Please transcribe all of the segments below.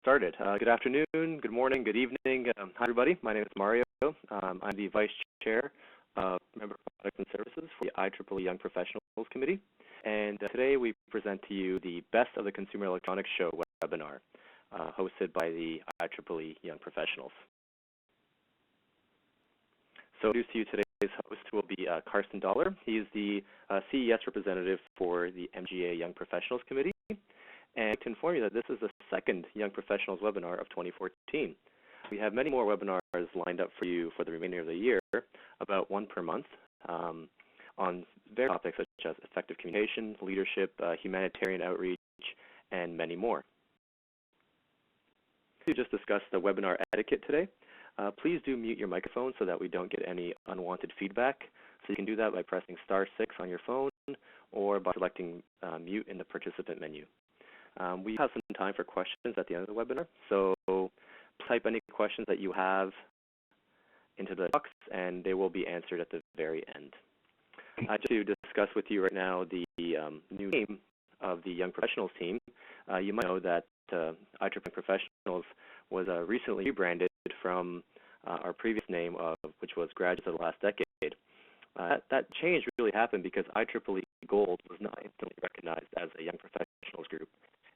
started. Good afternoon, good morning, good evening. Hi, everybody. My name is Mario. I'm the Vice Chair of Member Products and Services for the IEEE Young Professionals Committee. And today we present to you the Best of the Consumer Electronics Show webinar, hosted by the IEEE Young Professionals. So, introduce to you today's host will be Carsten Dolar. He is the CES representative for the MGA Young Professionals Committee. And to inform you that this is the second Young Professionals webinar of 2014. We have many more webinars lined up for you for the remainder of the year, about one per month, on various topics such as effective communication, leadership, humanitarian outreach, and many more. To just discuss the webinar etiquette today, please do mute your microphone so that we don't get any unwanted feedback. So you can do that by pressing *6 on your phone or by selecting mute in the participant menu. We have some time for questions at the end of the webinar, so type any questions that you have into the box, and they will be answered at the very end. Just to discuss with you right now the new name of the Young Professionals team, you might know that IEEE Professionals was recently rebranded from our previous name, which was Graduates of the Last Decade. That change really happened because IEEE Gold was not instantly recognized as a Young Professionals group.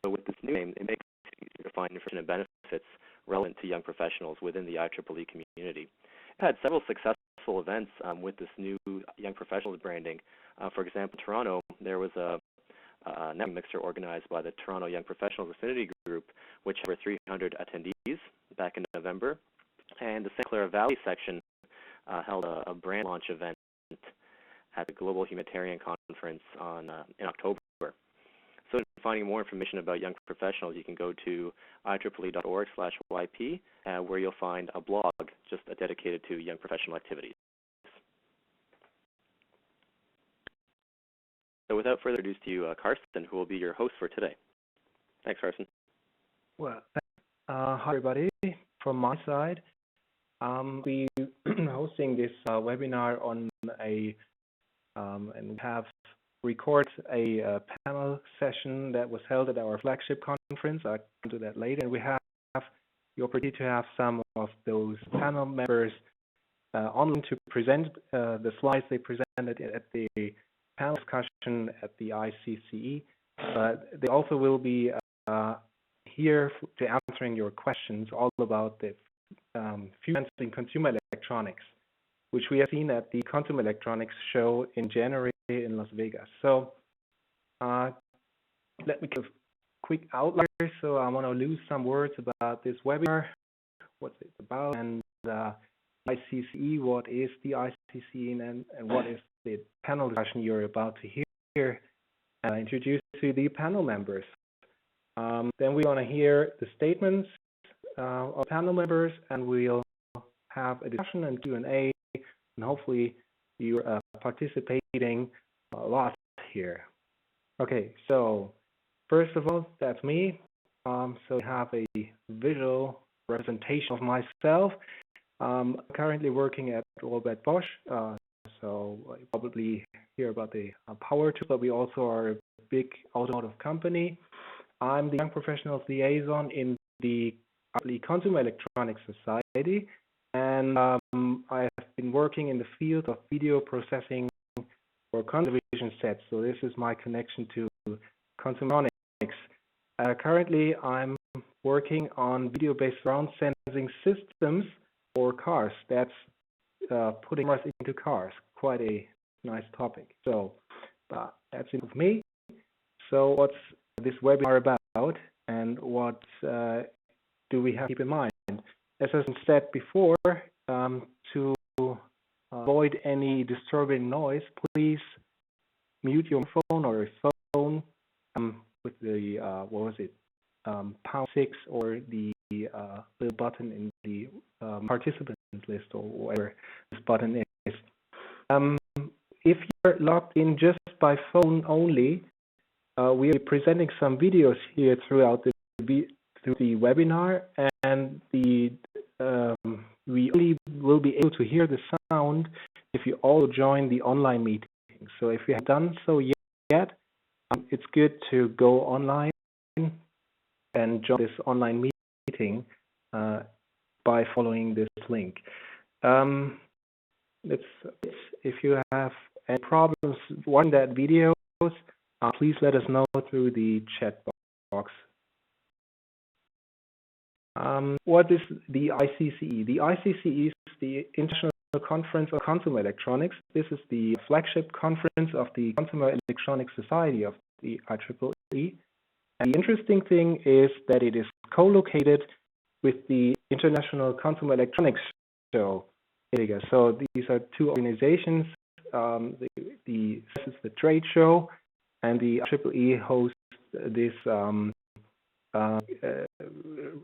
So with this new name, it makes it easier to find information and benefits relevant to young professionals within the IEEE community. It had several successful events with this new Young Professionals branding. For example, in Toronto, there was a networking mixer organized by the Toronto Young Professionals Affinity Group, which had over 300 attendees back in November. And the St. Clair Valley section held a brand launch event at the Global Humanitarian Conference in October. So, finding more information about young professionals, you can go to IEEE.org/YP, where you'll find a blog just dedicated to young professional activities. So, without further ado, to you, Carsten, who will be your host for today. Thanks, Carsten. Well, hi everybody. From my side, we hosting this webinar on and we have recorded a panel session that was held at our flagship conference. I'll come to that later. And we have the opportunity to have some of those panel members online to present the slides they presented at the panel discussion at the ICCE. They also will be here to answering your questions all about the future in consumer electronics, which we have seen at the Consumer Electronics Show in January in Las Vegas. So let me give a quick outline. So I want to lose some words about this webinar, what's it about, and ICCE, what is the ICCE, and what is the panel discussion you're about to hear, and introduce to the panel members. Then we want to hear the statements of panel members, and we'll have a discussion and Q&A, and hopefully you're participating a lot here. Okay, so first of all, that's me. So we have a visual representation of myself. I'm currently working at Robert Bosch, so you probably hear about the power tools, but we also are a big automotive company. I'm the Young Professionals Liaison in the IEEE Consumer Electronics Society, and I have been working in the field of video processing for television sets. So this is my connection to consumer electronics. Currently, I'm working on video-based surround sensing systems for cars. That's putting cameras into cars. Quite a nice topic. So that's it with me. So what's this webinar about, and what do we have to keep in mind? As I said before, to avoid any disturbing noise, please mute your phone or your phone with the #6 or the little button in the participants list, or whatever this button is. If you're logged in just by phone only, we are presenting some videos here throughout through the webinar, and we only will be able to hear the sound if you all join the online meeting. So if you have done so yet, it's good to go online and join this online meeting by following this link. If you have any problems watching that video, please let us know through the chat box. What is the ICCE? The ICCE is the International Conference on Consumer Electronics. This is the flagship conference of the Consumer Electronics Society of the IEEE. And the interesting thing is that it is co-located with the International Consumer Electronics Show. So these are two organizations. This is the trade show, and the IEEE hosts this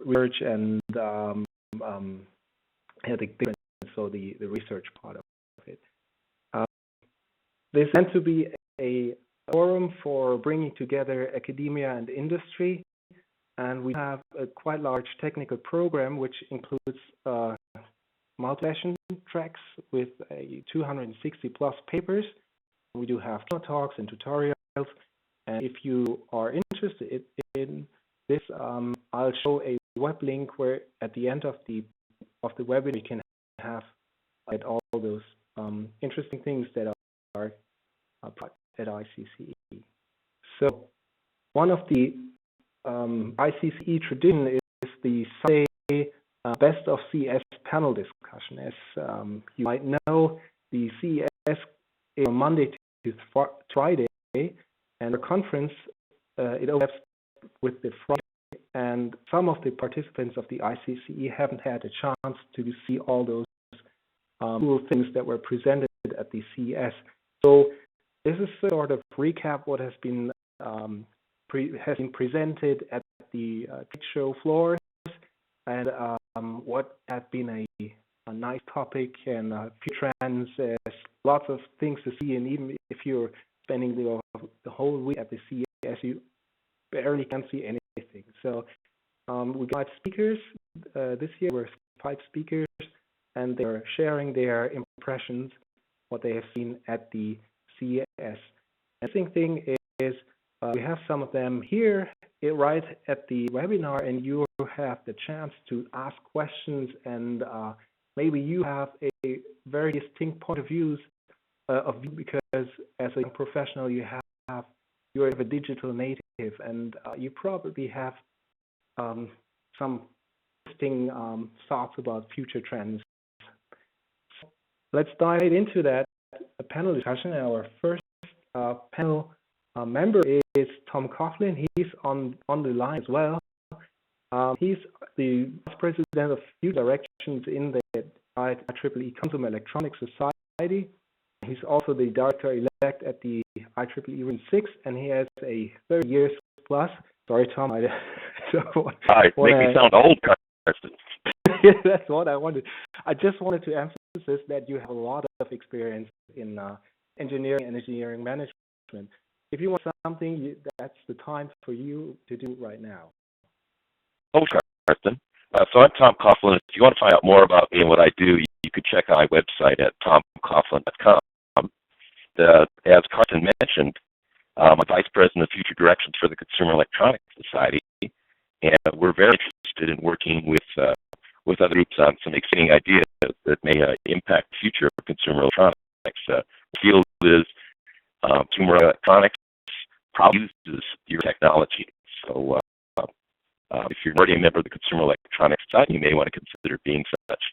research and the research part of it. This meant to be a forum for bringing together academia and industry, and we have a quite large technical program which includes multi-session tracks with 260 plus papers. We do have talks and tutorials, and if you are interested in this, I'll show a web link where at the end of the webinar you can have all those interesting things that are at ICCE. So one of the ICCE tradition is the Sunday Best of CES panel discussion. As you might know, the CES is on Monday to Friday, and the conference it overlaps with the Friday, and some of the participants of the ICCE haven't had a chance to see all those cool things that were presented at the CES. So this is sort of recap what has been presented at the trade show floors, and what has been a nice topic and few trends. Lots of things to see, and even if you're spending the whole week at the CES, you barely can see anything. So we got speakers this year. We're 5 speakers, and they're sharing their impressions, what they have seen at the CES. The interesting thing is we have some of them here right at the webinar, and you have the chance to ask questions, and maybe you have a very distinct point of view because as a professional you're a digital native, and you probably have some interesting thoughts about future trends. So let's dive into that panel discussion. Our first panel member is Tom Coughlin. He's on the line as well. He's the Vice President of Future Directions in the IEEE Consumer Electronics Society. He's also the Director-elect at the IEEE Region 6, and he has a 30 years plus. Sorry, Tom. Make me sound old, Carsten. That's what I wanted. I just wanted to emphasize that you have a lot of experience in engineering and engineering management. If you want something, that's the time for you to do right now. Oh, Carsten. So I'm Tom Coughlin. If you want to find out more about me and what I do, you could check out my website at tomcoughlin.com. As Carsten mentioned, I'm Vice President of Future Directions for the Consumer Electronics Society, and we're very interested in working with other groups on some exciting ideas that may impact the future of consumer electronics. The field is consumer electronics probably uses your technology. So if you're already a member of the Consumer Electronics Society, you may want to consider being such.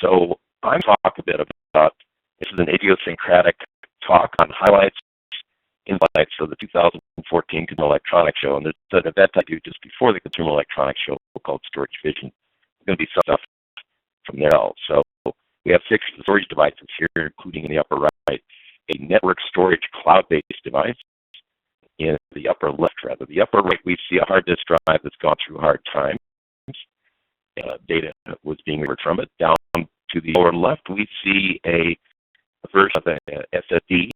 So I'm going to talk a bit about, this is an idiosyncratic talk on highlights, insights of the 2014 Consumer Electronics Show. And there's an event I do just before the Consumer Electronics Show called Storage Vision. There's going to be some stuff from there. So we have 6 storage devices here, including in the upper right, a network storage cloud-based device. In the upper left, rather. The upper right, we see a hard disk drive that's gone through hard times. Data was being removed from it. Down to the lower left, we see a version of an SSD,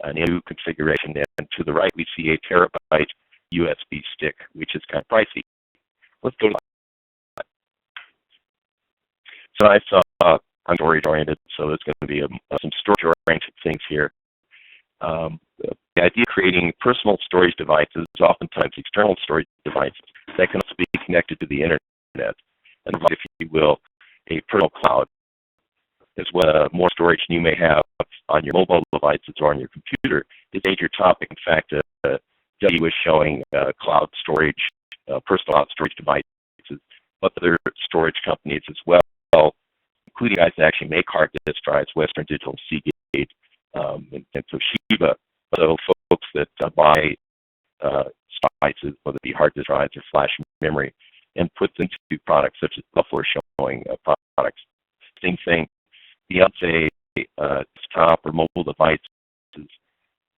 a new configuration. And to the right, we see a terabyte USB stick, which is kind of pricey. Let's go to that. So I saw I'm storage-oriented, so there's going to be some storage-oriented things here. The idea of creating personal storage devices, oftentimes external storage devices, that can also be connected to the internet. internet, and if you will, a personal cloud, as well more storage you may have on your mobile devices or on your computer is a major topic. In fact, W was showing cloud storage, personal cloud storage devices, but other storage companies as well, including guys that actually make hard disk drives, Western Digital, Seagate, and Toshiba. So folks that buy devices, whether it be hard disk drives or flash memory, and put them to products such as Buffalo showing products. Same thing, beyond say desktop or mobile devices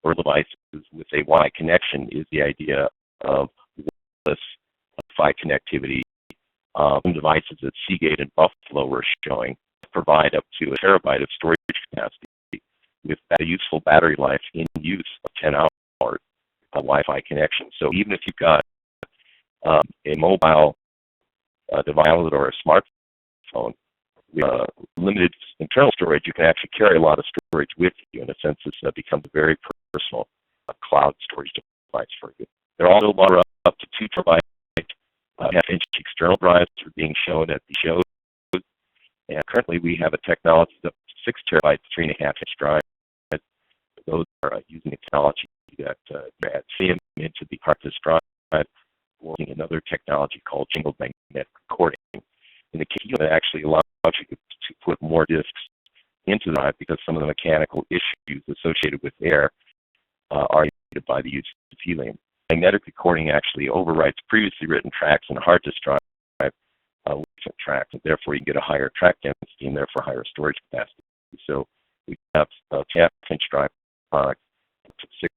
or devices with a Wi-Fi connection is the idea of wireless Wi-Fi connectivity. Devices that Seagate and Buffalo were showing provide up to a terabyte of storage capacity with a useful battery life in use of 10 hours Wi-Fi connection. So even if you've got a mobile device or a smartphone with limited internal storage, you can actually carry a lot of storage with you. In a sense, this becomes a very personal cloud storage device for you. They're also up to 2 terabyte half-inch external drives are being shown at the shows. And currently we have a technology up to 6 terabyte, 3.5-inch drives. Those are using a technology that adds CM into the hard disk drive, or using another technology called jingled magnetic recording. In the case that actually allows you to put more disks into the drive because some of the mechanical issues associated with air are needed by the use of helium. Magnetic recording actually overwrites previously written tracks in a hard disk drive with tracks, and therefore you get a higher track density and therefore higher storage capacity. So we have a half-inch drive product to 6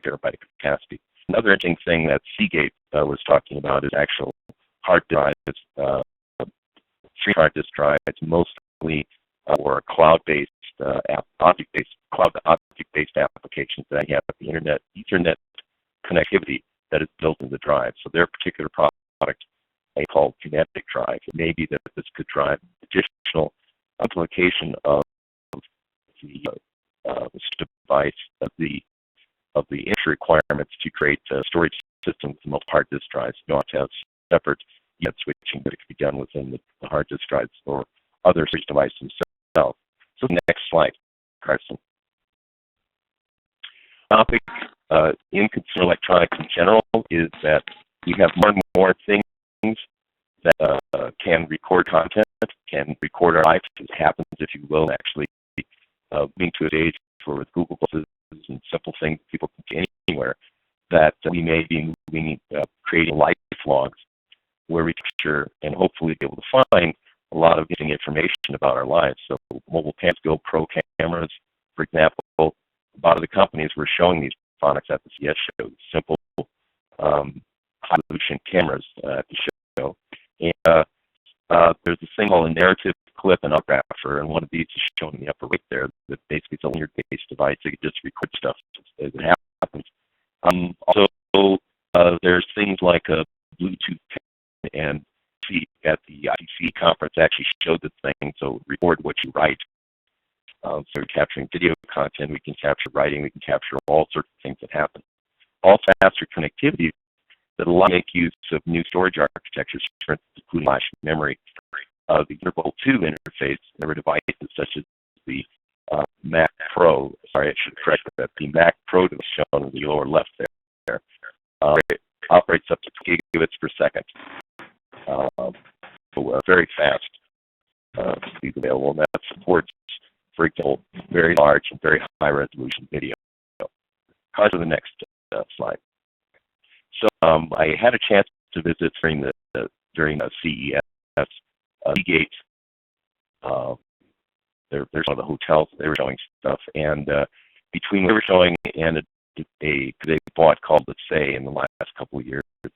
terabyte capacity. Another interesting thing that Seagate was talking about is actual hard drives, 3 hard disk drives, mostly or cloud-based, object-based applications that have the internet, Ethernet connectivity that is built in the drive. So their particular product, called kinetic drive, it may be that this could drive additional implication of the device of the entry requirements to create storage systems with multiple hard disk drives. You don't have to have separate yet switching that can be done within the hard disk drives or other storage devices themselves. So the next slide, Carsten. Topic in consumer electronics in general is that we have more and more things that can record content, can record our life. It happens, if you will, actually moving to a stage where with Google Glasses and simple things people can see anywhere, that we may be moving, creating life logs where we capture and hopefully be able to find a lot of interesting information about our lives. So mobile cameras, GoPro cameras, for example, a lot of the companies were showing these products at the CES show, simple high-resolution cameras at the show. And there's this thing called a narrative clip and autographer, and one of these is shown in the upper right there that basically it's a linear-based device that can just record stuff as it happens. Also, there's things like a Bluetooth and at the ICCE conference actually showed this thing, so record what you write. So we're capturing video content, we can capture writing, we can capture all sorts of things that happen. All faster connectivity that allow make use of new storage architectures, for instance, including flash memory. The Thunderbolt 2 interface, there were devices such as the Mac Pro, sorry, I should correct that, the Mac Pro that was shown in the lower left there, operates up to 2 gigabits per second. So very fast speed available, and that supports, for example, very large and very high resolution video. On to the next slide. So I had a chance to visit during CES. Seagate, there's one of the hotels they were showing stuff, and between what they were showing and they bought called Let's Say in the last couple of years, there's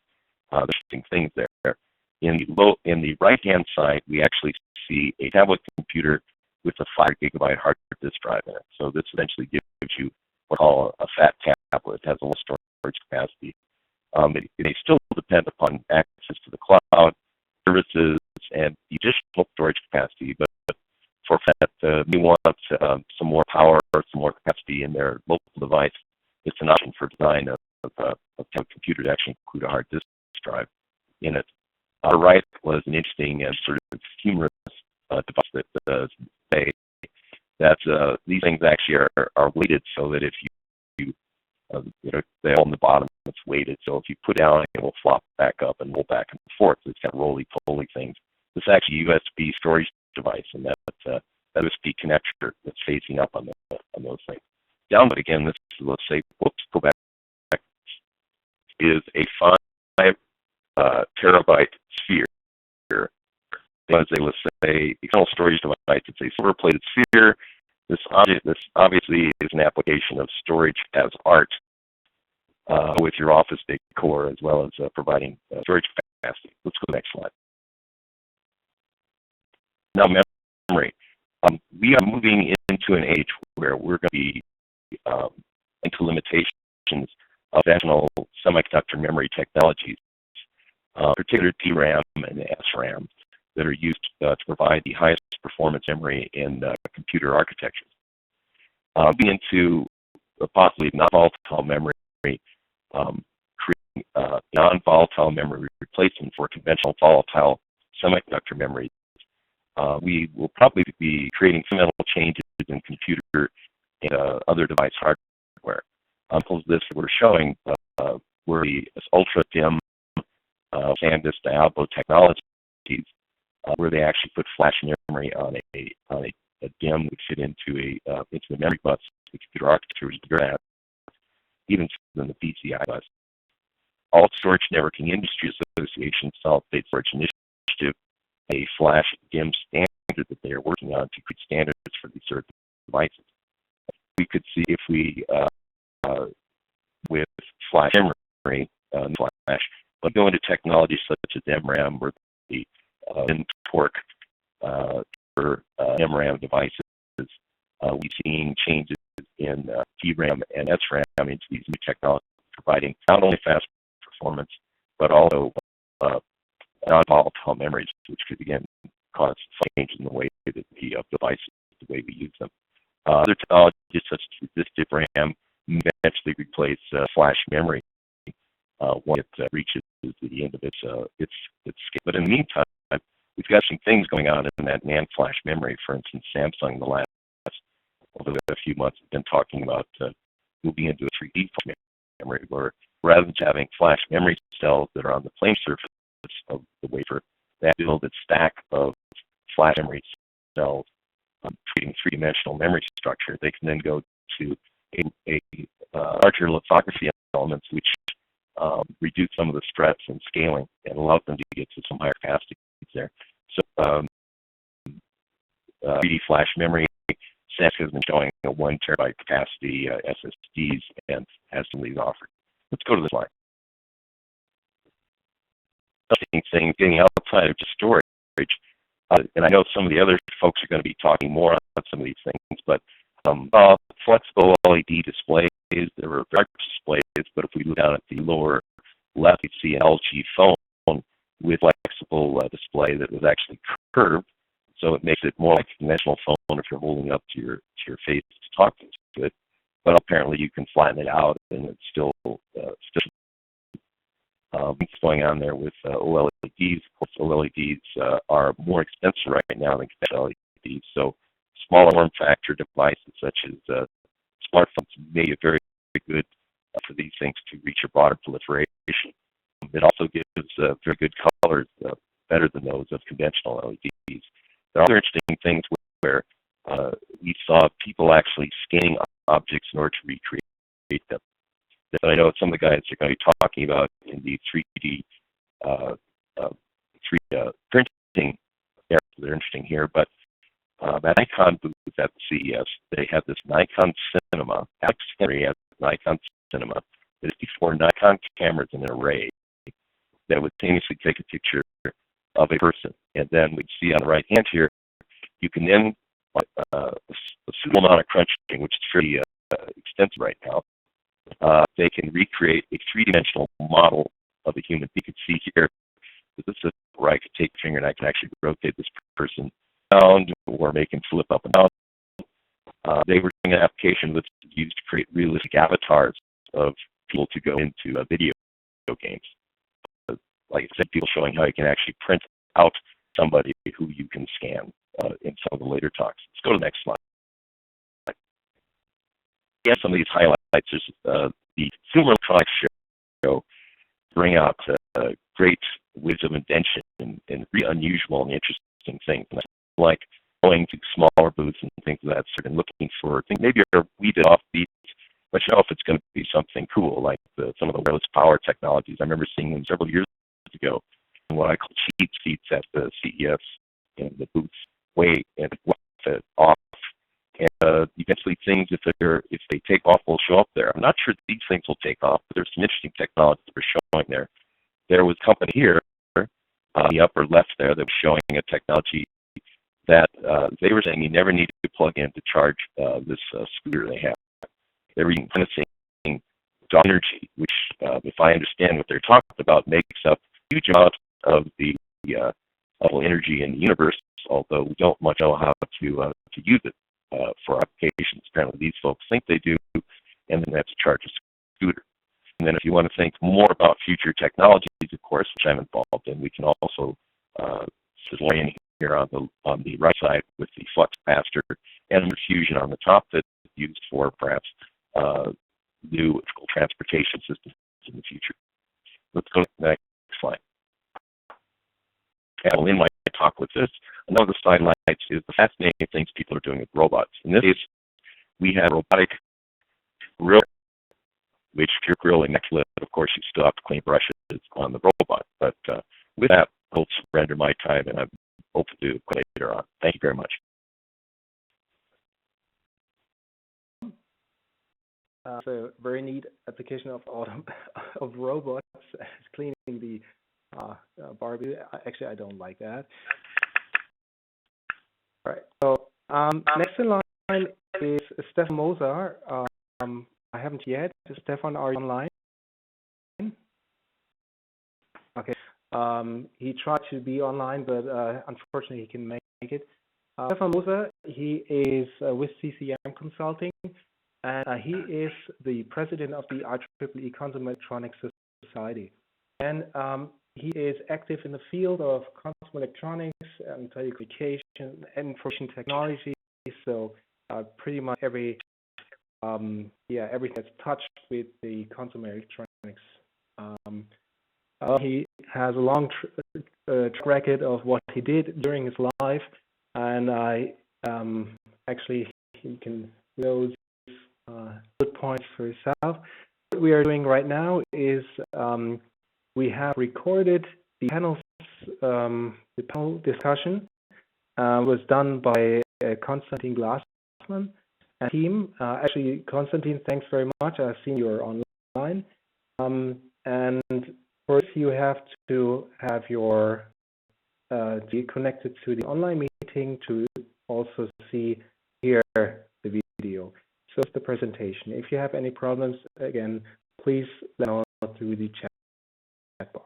interesting things there. In the right-hand side, we actually see a tablet computer with a 5 gigabyte hard disk drive in it. So this eventually gives you what we call a fat tablet. It has a lot of storage capacity. They still depend upon access to the cloud, services, and the additional storage capacity. But for that, we want some more power or some more capacity in their local device. It's an option for design of tablet computer to actually include a hard disk drive in it. far right was an interesting and sort of humorous device that say that these things actually are weighted so that if you they all on the bottom, it's weighted. So if you put it down, it will flop back up and roll back and forth. It's kind of roly-poly things. This is actually a USB storage device, and that's that USB connector that's facing up on those things. Download again, this is, let's say, go back, is a 5 terabyte sphere. I was able to say external storage device. It's a silver-plated sphere. This obviously is an application of storage as art with your office decor, as well as providing storage capacity. Let's go to the next slide. Now, memory. We are moving into an age where we're going to be into limitations of conventional semiconductor memory technologies, particularly DRAM and SRAM, that are used to provide the highest performance memory in computer architectures. Moving into possibly non-volatile memory, creating non-volatile memory replacement for conventional volatile semiconductor memory. We will probably be creating fundamental changes in computer and other device hardware. Examples of this we're showing were the ultra-dim SanDisk Diablo technologies, where they actually put flash memory on a DIMM would fit into the memory bus. The computer architecture was bigger than that, even than the PCI bus. All Storage Networking Industry Association Solid State Storage Initiative, a flash DIMM standard that they are working on to create standards for these sort of devices. We could see if we, with flash memory, flash, but go into technologies such as MRAM or the torque for MRAM devices. We've seen changes in DRAM and SRAM into these new technologies, providing not only fast performance, but also non-volatile memories, which could again cause change in the way that the devices, the way we use them. Other technologies such as resistive RAM eventually replace flash memory when it reaches the end of its scale. But in the meantime, we've got some things going on in that NAND flash memory. For instance, Samsung in the last over a few months has been talking about moving into a 3D flash memory, where rather than having flash memory cells that are on the plane surface of the wafer, they build a stack of flash memory cells, creating three-dimensional memory structure. They can then go to a larger lithography elements, which reduce some of the stress and scaling and allow them to get to some higher capacity there. So 3D flash memory, SASC has been showing a 1 terabyte capacity SSDs and has some of these offered. Let's go to the slide. Thing getting outside of just storage, and I know some of the other folks are going to be talking more on some of these things, but flexible LED displays, there were large displays, but if we look down at the lower left, you see an LG phone with flexible display that was actually curved, so it makes it more like a conventional phone if you're holding up to your face to talk to it. But apparently you can flatten it out, and it's still what's going on there with OLEDs. Of course, OLEDs are more expensive right now than conventional LEDs, so smaller form factor devices such as smartphones may be very good for these things to reach a broader proliferation. It also gives very good colors, better than those of conventional LEDs. There are other interesting things where we saw people actually scanning objects in order to recreate them. That I know some of the guys are going to be talking about in the 3D printing areas that are interesting here, but that Nikon booth at the CES, they have this Nikon Cinema. Alex Henry has Nikon Cinema. That is before Nikon cameras in an array that would simultaneously take a picture of a person. And then we see on the right hand here, you can then, a suitable amount of crunching, which is pretty extensive right now, they can recreate a three-dimensional model of a human. You can see here that this is where I could take a finger and I can actually rotate this person around or make him flip up and down. They were doing an application that's used to create realistic avatars of people to go into video games. like I said, people showing how you can actually print out somebody who you can scan in some of the later talks. Let's go to the next slide. Yeah, some of these highlights is the Consumer Electronics Show bring out great ways of invention and really unusual and interesting things. And I like going to smaller booths and things of that sort and looking for things maybe are weeded off beats, but you know if it's going to be something cool like some of the wireless power technologies. I remember seeing them several years ago in what I call cheap seats at the CES in the booths way and off. And eventually things, if they take off, will show up there. I'm not sure these things will take off, but there's some interesting technology that we're showing there. There was a company here on the upper left there that was showing a technology that they were saying you never needed to plug in to charge this scooter they have. They were even kind of saying energy, which, if I understand what they're talking about, makes up a huge amount of the energy in the universe, although we don't much know how to use it for applications. Apparently these folks think they do, and then they have to charge a scooter. And then if you want to think more about future technologies, of course, which I'm involved in, we can also lay in here on the right side with the flux capacitor and fusion on the top that's used for perhaps new transportation systems in the future. Let's go to the next slide. And I'll end my talk with this. Another slide highlights is the fascinating things people are doing with robots. In this case, we have robotic grill, which if you're grilling next to it, of course, you still have to clean brushes on the robot. But with that, I'll surrender my time, and I'm open to later on. Thank you very much. So very neat application of robots cleaning the barbecue. Actually, I don't like that. All right. So next in line is Stefan Moser. I haven't yet. Stefan, are you online? Okay. He tried to be online, but unfortunately he can make it. Stefan Moser, he is with CCM Consulting, and he is the president of the IEEE Consumer Electronics Society. And he is active in the field of consumer electronics and telecommunication and information technology. So pretty much everything that's touched with the consumer electronics. He has a long track record of what he did during his life, and actually he can those good points for himself. What we are doing right now is we have recorded the panel discussion. Was done by Konstantin Glasmann and team. Actually, Konstantin, thanks very much. I've seen you're online. And first, you have to have your be connected to the online meeting to also hear the video. So it's the presentation. If you have any problems, again, please let me know through the chat box.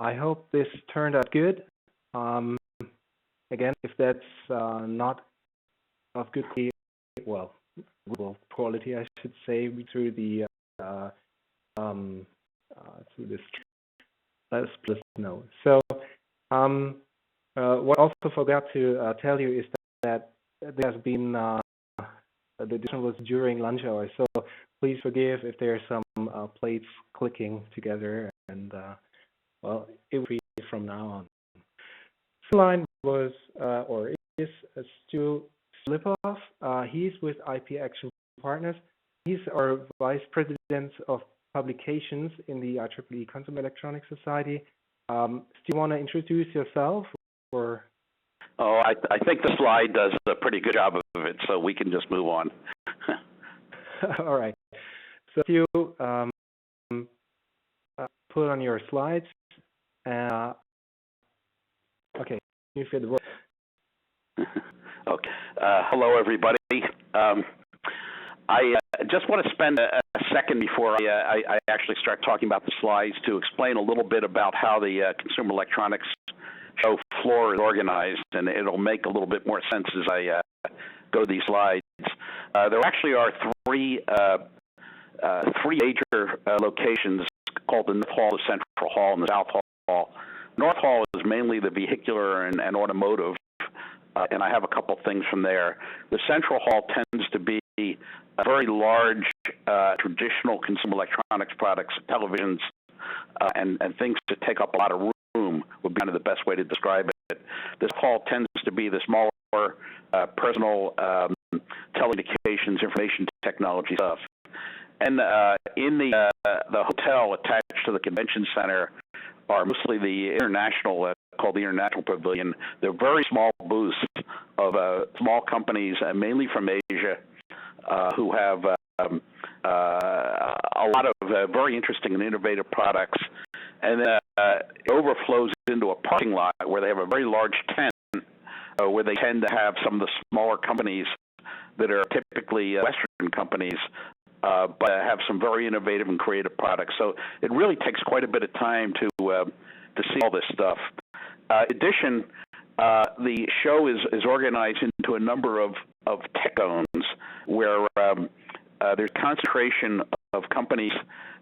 I hope this turned out good. Again, if that's not of good quality, well, quality, I should say, through the through this, let us know. So, what I also forgot to tell you is that there has been the edition was during lunch hour, so please forgive if there are some plates clicking together, and well, it will be from now on. The line was or is Stu Lipoff. He's with IP Action Partners. He's our Vice President of Publications in the IEEE Consumer Electronics Society. Do you want to introduce yourself, or? Oh, I think the slide does a pretty good job of it, so we can just move on. All right. So if you put on your slides. Okay, you feel the word. Okay. Hello, everybody. I just want to spend a second before I actually start talking about the slides to explain a little bit about how the Consumer Electronics Show floor is organized, and it'll make a little bit more sense as I go to these slides. There actually are three major locations called the North Hall, the Central Hall, and the South Hall. North Hall is mainly the vehicular and automotive, and I have a couple things from there. The Central Hall tends to be a very large traditional consumer electronics products, televisions, and things to take up a lot of room would be kind of the best way to describe it. This hall tends to be the smaller personal telecommunications, information technology stuff. And in the hotel attached to the convention center are mostly the international, called the International Pavilion. They're very small booths of small companies, mainly from Asia, who have a lot of very interesting and innovative products. And then it overflows into a parking lot where they have a very large tent where they tend to have some of the smaller companies that are typically Western companies, but have some very innovative and creative products. So it really takes quite a bit of time to see all this stuff. In addition, the show is organized into a number of tech zones where there's concentration of companies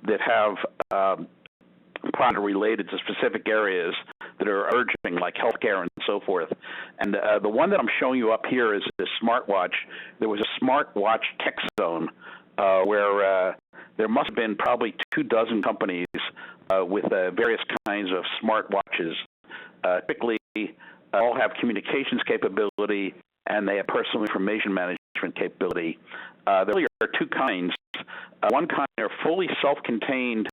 that have product related to specific areas that are urging, like healthcare and so forth. And the one that I'm showing you up here is the smartwatch. There was a smartwatch tech zone where there must have been probably 24 companies with various kinds of smartwatches. Typically, all have communications capability and they have personal information management capability. There really are two kinds. One kind are fully self-contained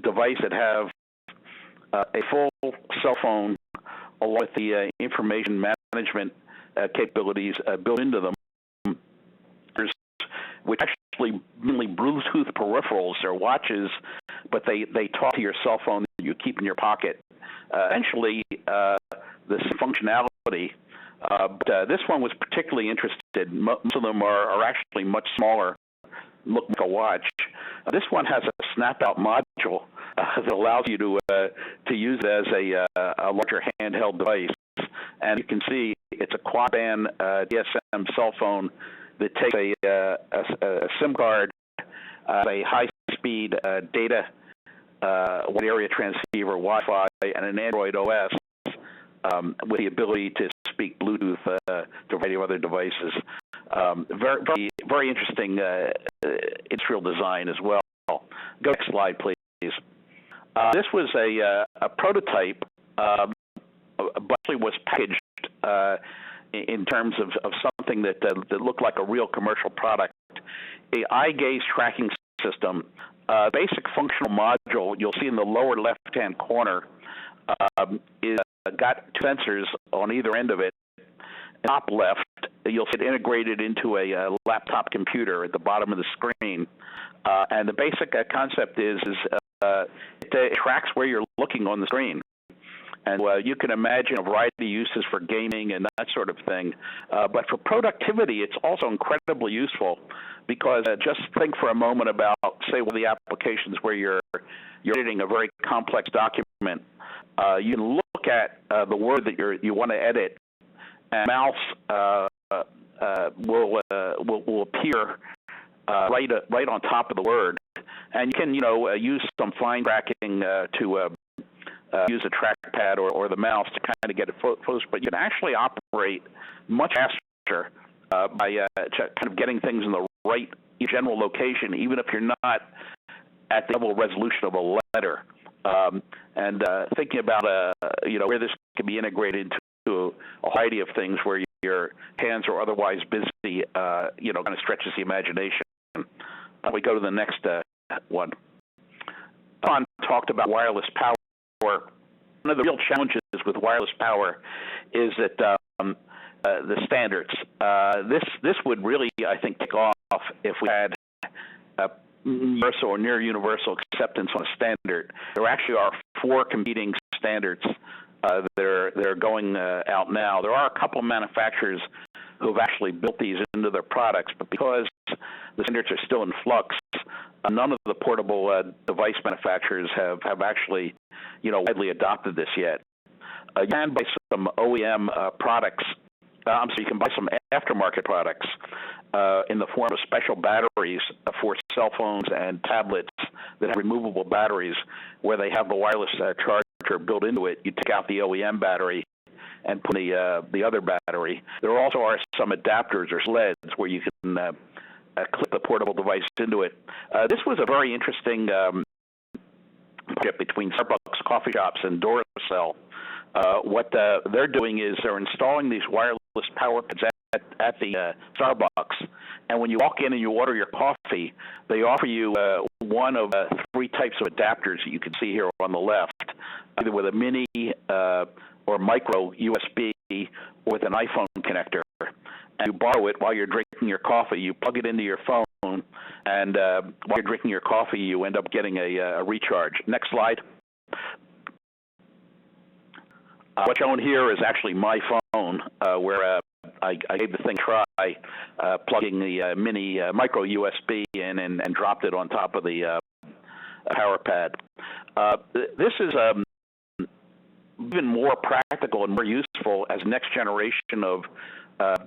device that have a full cell phone along with the information management capabilities built into them, which actually mainly Bluetooth peripherals. They're watches, but they talk to your cell phone that you keep in your pocket. Essentially, this functionality. But this one was particularly interested. Most of them are actually much smaller, look like a watch. This one has a snap-out module that allows you to use it as a larger handheld device. And you can see it's a quad-band DSM cell phone that takes a SIM card, a high-speed data wide area transceiver, Wi-Fi, and an Android OS with the ability to speak Bluetooth to a variety of other devices. Very, very interesting industrial design as well. Go next slide, please. This was a prototype, but actually was packaged in terms of something that looked like a real commercial product. A eye gaze tracking system, basic functional module you'll see in the lower left-hand corner is got two sensors on either end of it. Top left, you'll see it integrated into a laptop computer at the bottom of the screen. And the basic concept is it tracks where you're looking on the screen. And you can imagine a variety of uses for gaming and that sort of thing. But for productivity, it's also incredibly useful because just think for a moment about, say, one of the applications where you're editing a very complex document. You can look at the word that you want to edit, and mouse will appear right on top of the word, and you can use some fine tracking to use a trackpad or the mouse to kind of get it close. But you can actually operate much faster by kind of getting things in the right general location, even if you're not at the level of resolution of a letter. And thinking about where this can be integrated into a variety of things where your hands are otherwise busy, kind of stretches the imagination. We go to the next one. Don talked about wireless power. One of the real challenges with wireless power is that the standards. This would really, I think, take off if we had universal or near universal acceptance on a standard. There actually are 4 competing standards that are going out now. There are a couple of manufacturers who have actually built these into their products, but because the standards are still in flux, none of the portable device manufacturers have actually, widely adopted this yet. You can buy some OEM products. You can buy some aftermarket products in the form of special batteries for cell phones and tablets that have removable batteries, where they have the wireless charger built into it. You take out the OEM battery and put the other battery. There also are some adapters or sleds where you can clip the portable device into it. This was a very interesting partnership between Starbucks coffee shops and Duracell. What they're doing is they're installing these wireless power pads at the Starbucks, and when you walk in and you order your coffee, they offer you one of three types of adapters that you can see here on the left, either with a mini or micro USB or with an iPhone connector. And you borrow it while you're drinking your coffee. You plug it into your phone, and while you're drinking your coffee, you end up getting a recharge. Next slide. What's shown here is actually my phone, where I gave the thing a try, plugging the mini micro USB in and dropped it on top of the power pad. This is even more practical and more useful as next generation of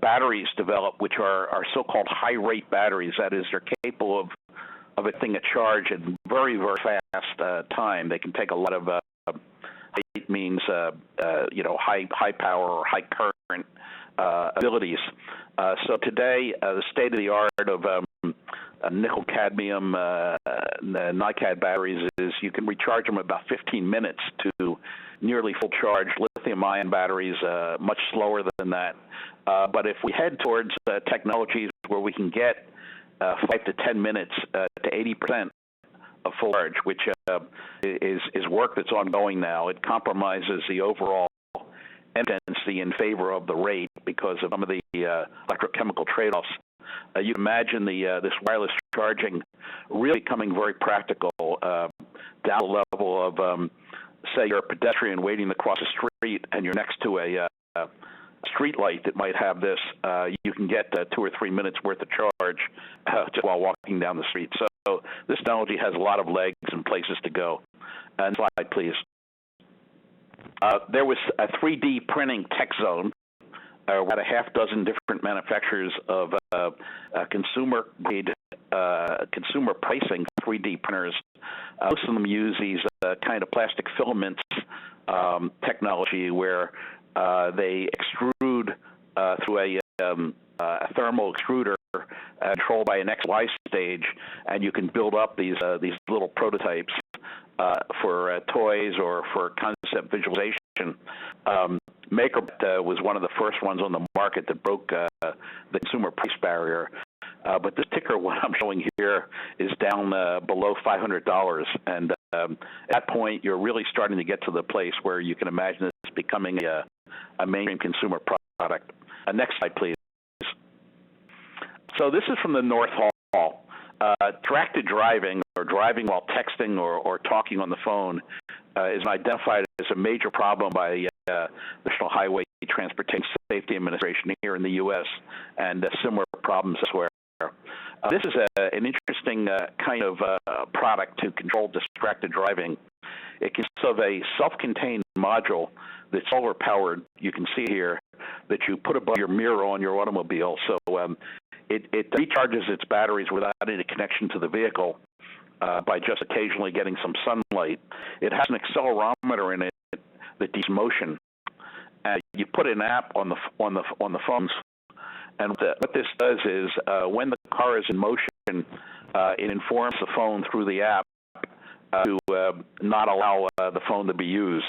batteries develop, which are so-called high-rate batteries. That is, they're capable of a thing a charge in very, very fast time. They can take a lot of it means high power or high current abilities. So today, the state of the art of nickel cadmium NiCad batteries is you can recharge them in about 15 minutes to nearly full charge. Lithium-ion batteries much slower than that. But if we head towards technologies where we can get 5 to 10 minutes to 80% of full charge, which is work that's ongoing now, it compromises the overall density in favor of the rate because of some of the electrochemical trade-offs. You can imagine this wireless charging really becoming very practical down the level of, say, you're a pedestrian waiting to cross a street and you're next to a street light that might have this. You can get 2 or 3 minutes worth of charge just while walking down the street. So this technology has a lot of legs and places to go. And slide, please. There was a 3D printing tech zone. About a half dozen different manufacturers of consumer-grade, consumer pricing 3D printers. Most of them use these kind of plastic filaments technology where they extrude through a thermal extruder controlled by an XY stage, and you can build up these little prototypes for toys or for concept visualization. MakerBot was one of the first ones on the market that broke the consumer price barrier. But this ticker, what I'm showing here, is down below $500. And at that point, you're really starting to get to the place where you can imagine this becoming a mainstream consumer product. Next slide, please. So this is from the North Hall. Distracted driving or driving while texting or talking on the phone is identified as a major problem by the National Highway Transportation Safety Administration here in the U.S. and similar problems elsewhere. This is an interesting kind of product to control distracted driving. It consists of a self-contained module that's solar powered. You can see here that you put above your mirror on your automobile. So it recharges its batteries without any connection to the vehicle by just occasionally getting some sunlight. It has an accelerometer in it that detects motion. And you put an app on the phones, and what this does is when the car is in motion, it informs the phone through the app to not allow the phone to be used.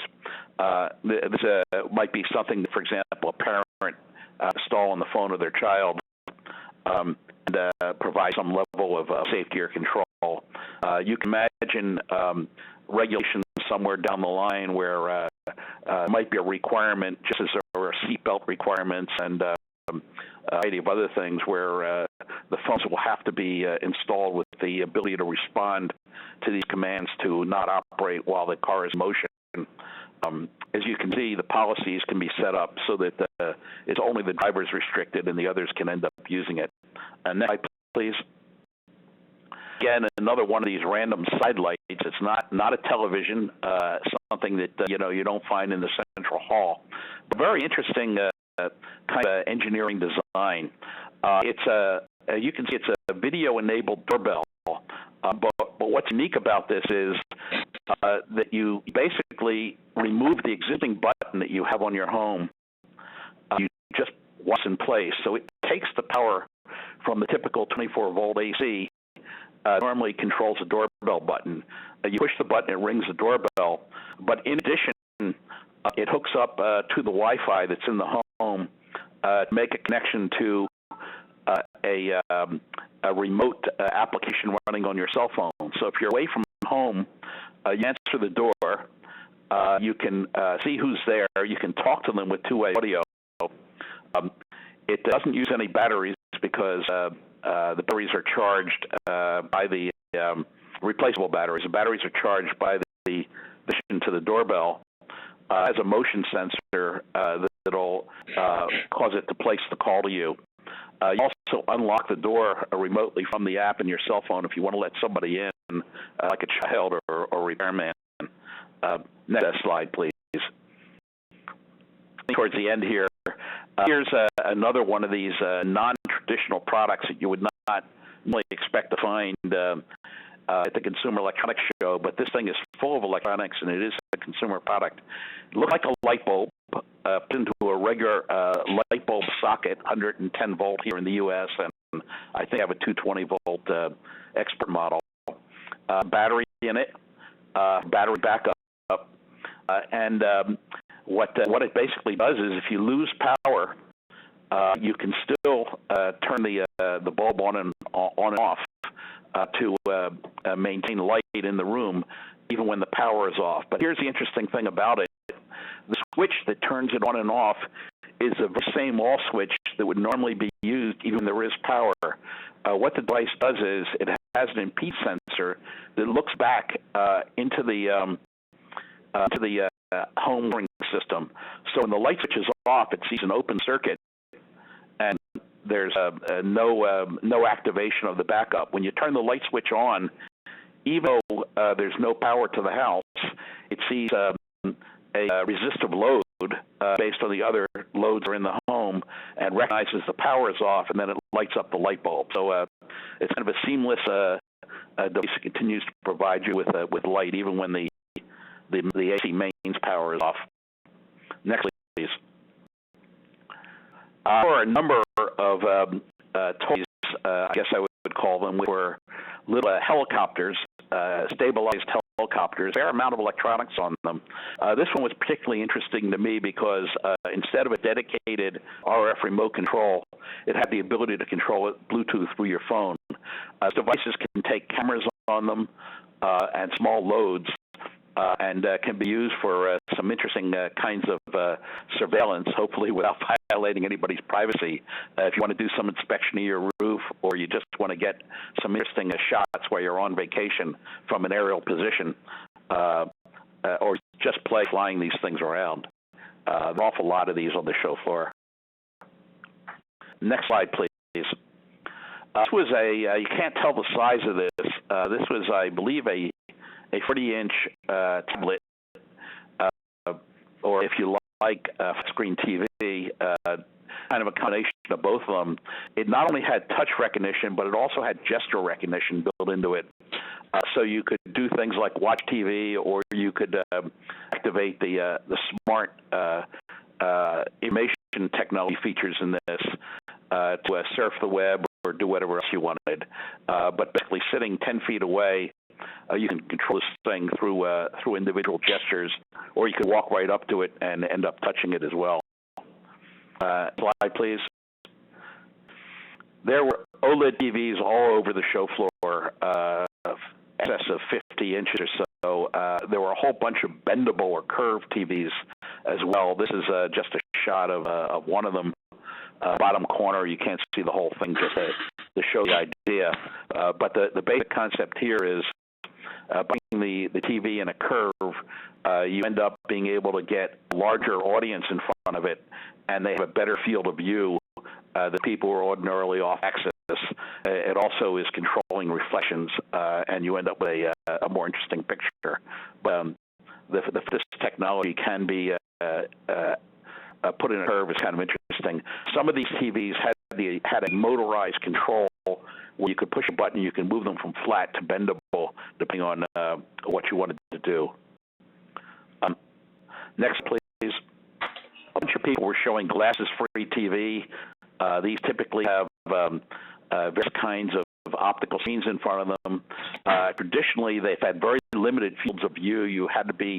This might be something, for example, a parent install on the phone of their child and provide some level of safety or control. You can imagine regulations somewhere down the line where it might be a requirement, just as there are seatbelt requirements and a variety of other things where the phones will have to be installed with the ability to respond to these commands to not operate while the car is in motion. As you can see, the policies can be set up so that it's only the driver's restricted and the others can end up using it. Next slide, please. Again, another one of these random side lights. It's not a television, something that you don't find in the central hall. But very interesting kind of engineering design. You can see it's a video-enabled doorbell. But what's unique about this is that you basically remove the existing button that you have on your home. You just what's in place. So it takes the power from the typical 24-volt AC. Normally controls the doorbell button. You push the button, it rings the doorbell. But in addition, it hooks up to the Wi-Fi that's in the home to make a connection to a remote application running on your cell phone. So if you're away from home, you answer the door. You can see who's there. You can talk to them with two-way audio. It doesn't use any batteries because the batteries are charged by the replaceable batteries. The batteries are charged by the connection to the doorbell. Has a motion sensor that'll cause it to place the call to you. You also unlock the door remotely from the app in your cell phone if you want to let somebody in, like a child or repairman. Next slide, please. Towards the end here, here's another one of these non-traditional products that you would not really expect to find at the Consumer Electronics Show, but this thing is full of electronics, and it is a consumer product. It looks like a light bulb put into a regular light bulb socket, 110 volt here in the U.S., and I think I have a 220 volt expert model. Battery in it, battery backup, and what it basically does is if you lose power, you can still turn the bulb on and off to maintain light in the room, even when the power is off. But here's the interesting thing about it. The switch that turns it on and off is the same all switch that would normally be used even when there is power. What the device does is it has an impedance sensor that looks back into the home ring system. So when the light switch is off, it sees an open circuit, and there's no activation of the backup. When you turn the light switch on, even though there's no power to the house, it sees a resistive load based on the other loads that are in the home and recognizes the power is off, and then it lights up the light bulb. So it's kind of a seamless device that continues to provide you with light even when the AC mains power is off. Next, please. There are a number of toys, I guess I would call them, which were little helicopters, stabilized helicopters. Fair amount of electronics on them. This one was particularly interesting to me because instead of a dedicated RF remote control, it had the ability to control it Bluetooth through your phone. Devices can take cameras on them and small loads, and can be used for some interesting kinds of surveillance, hopefully without violating anybody's privacy. If you want to do some inspection of your roof, or you just want to get some interesting shots while you're on vacation from an aerial position, or just play flying these things around. There are an awful lot of these on the show floor. Next slide, please. This was you can't tell the size of this. This was, I believe, a 40-inch tablet, or if you like, screen TV, kind of a combination of both of them. It not only had touch recognition, but it also had gesture recognition built into it. So you could do things like watch TV, or you could activate the smart information technology features in this to surf the web or do whatever else you wanted. But basically, sitting 10 feet away, you can control this thing through individual gestures, or you can walk right up to it and end up touching it as well. Slide, please. There were OLED TVs all over the show floor, excess of 50 inches or so. There were a whole bunch of bendable or curved TVs as well. This is just a shot of one of them. Bottom corner, you can't see the whole thing, just to show the idea. But the basic concept here is by putting the TV in a curve, you end up being able to get a larger audience in front of it, and they have a better field of view than people who are ordinarily off axis. It also is controlling reflections, and you end up with a more interesting picture. But this technology can be put in a curve is kind of interesting. Some of these TVs had a motorized control where you could push a button, you can move them from flat to bendable, depending on what you wanted to do. Next, please. A bunch of people were showing glasses-free TV. These typically have various kinds of optical scenes in front of them. Traditionally, they've had very limited fields of view. You had to be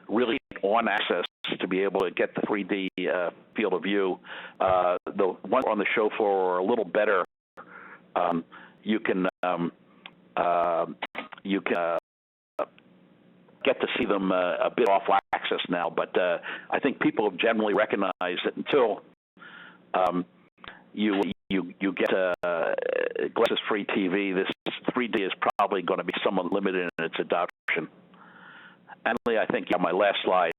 really on access to be able to get the 3D field of view. The ones on the show floor are a little better. You can get to see them a bit off axis now, but I think people have generally recognized that until you get glasses-free TV, this 3D is probably going to be somewhat limited in its adoption. And I think on my last slide,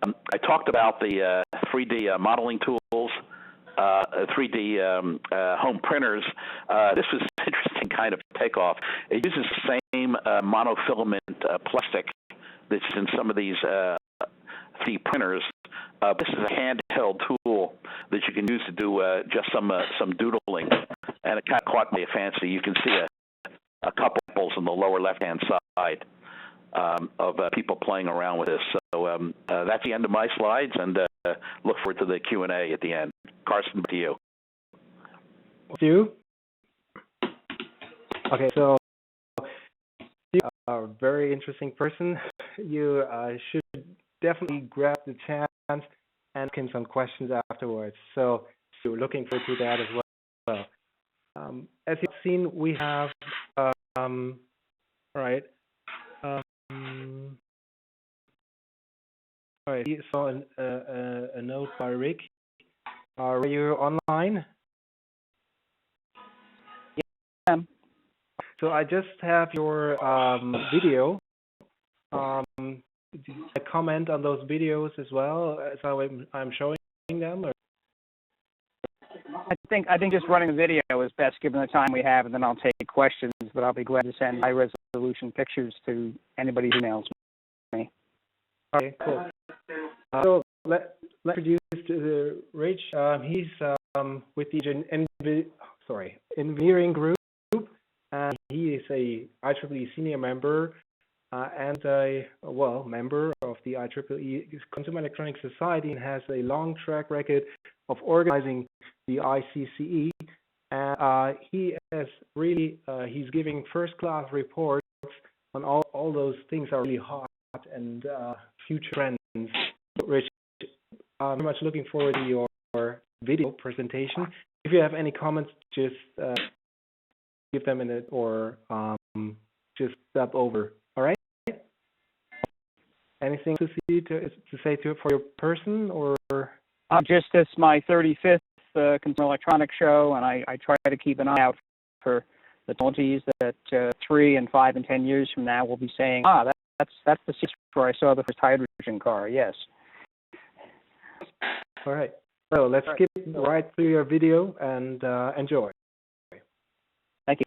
I talked about the 3D modeling tools, 3D home printers. This was an interesting kind of takeoff. It uses the same monofilament plastic that's in some of these 3D printers. This is a handheld tool that you can use to do just some doodling, and it kind of caught my fancy. You can see a couple on the lower left-hand side of people playing around with this. So that's the end of my slides, and look forward to the Q&A at the end. Carsten, to you. You? Okay, so you are a very interesting person. You should definitely grab the chance and ask him some questions afterwards. So we're looking forward to that as well. As you've seen, we have, all right. All right, you saw a note by Rick. Are you online? Yeah. So I just have your video. A comment on those videos as well, as I'm showing them. Or? I think just running the video is best given the time we have, and then I'll take questions. But I'll be glad to send high resolution pictures to anybody who emails me. Okay, cool. So let's introduce Rich. He's with the engineering group, and he is a IEEE senior member and a member of the IEEE Consumer Electronics Society, and has a long track record of organizing the ICCE. And he is really he's giving first-class reports on all those things are really hot and future trends. Rich, I'm very much looking forward to your video presentation. If you have any comments, just give them in it, or just step over. All right? Anything to say for your person, or? Just it's my 35th Consumer Electronics Show, and I try to keep an eye out for the technologies that 3 and 5 and 10 years from now we'll be saying, that's the seat where I saw the first hydrogen car. Yes. All right. So let's skip right through your video and enjoy. Thank you.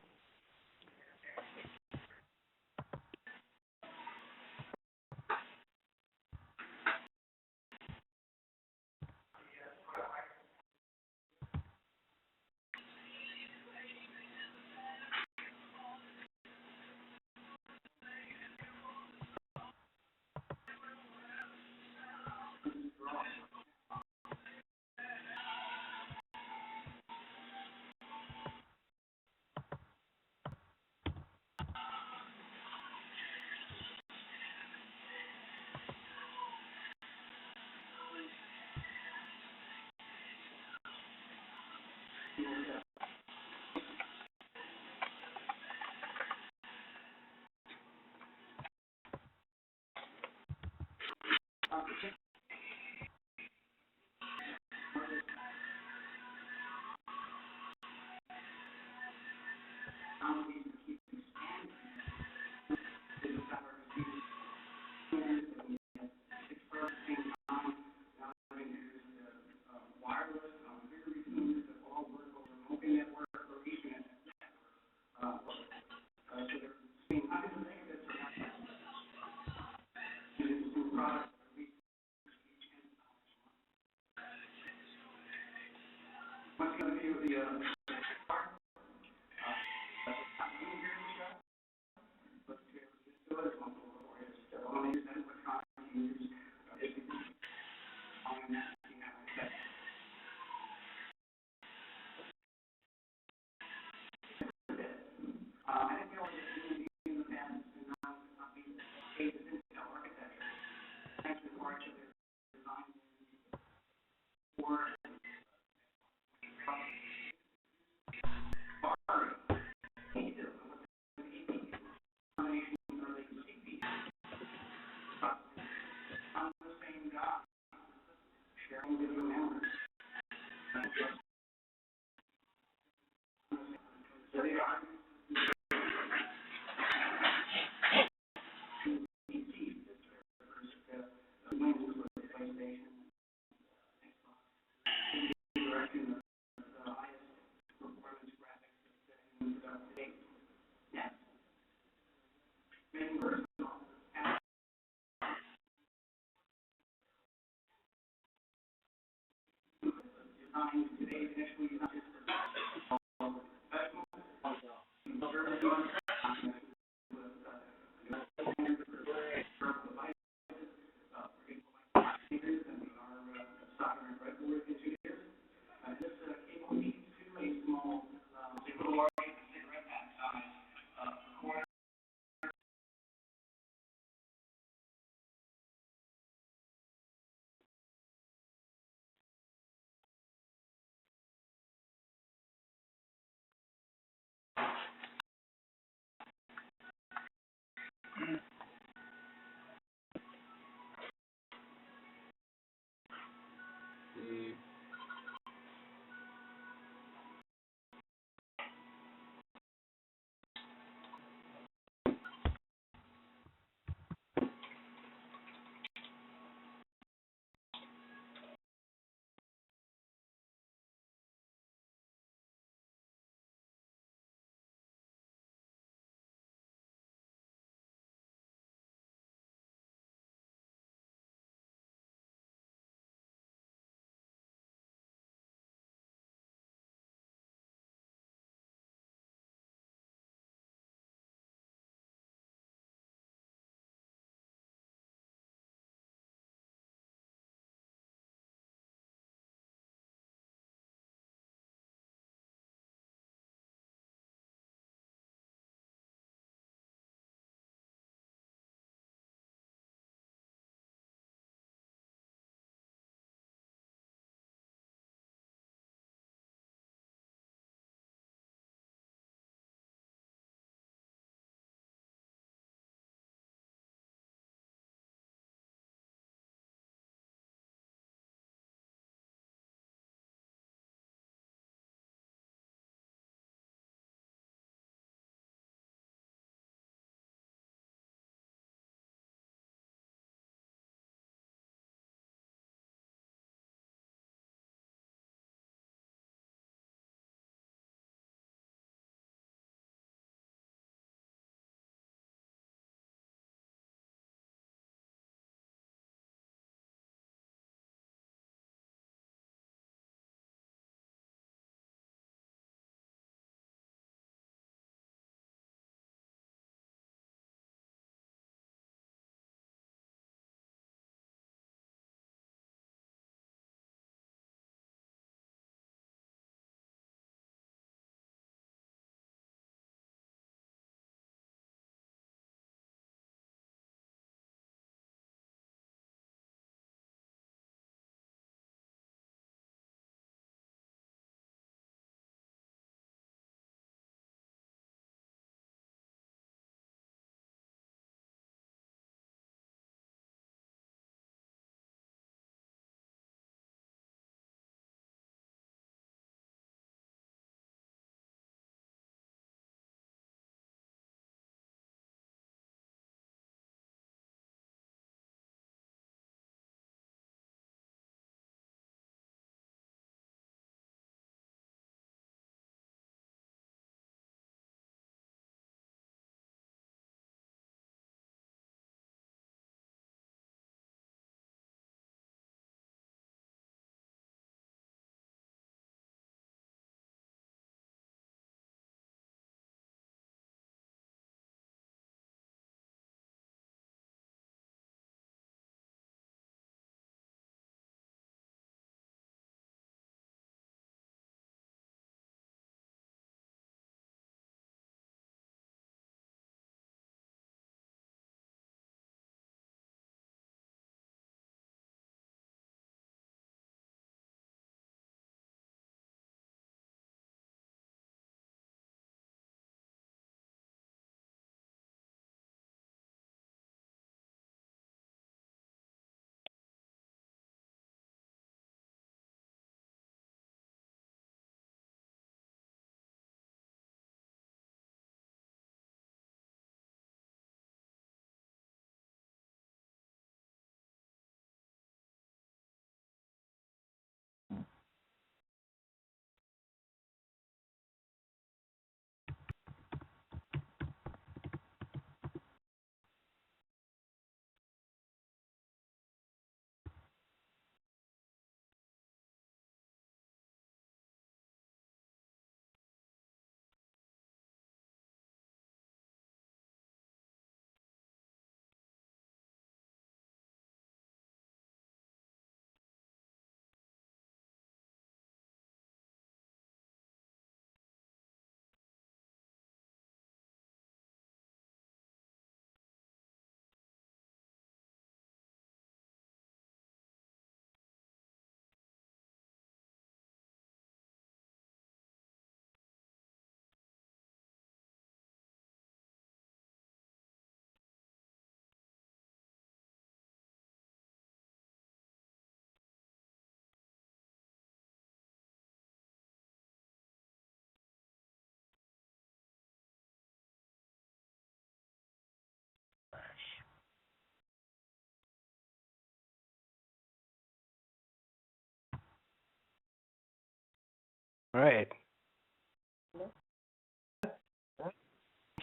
All right.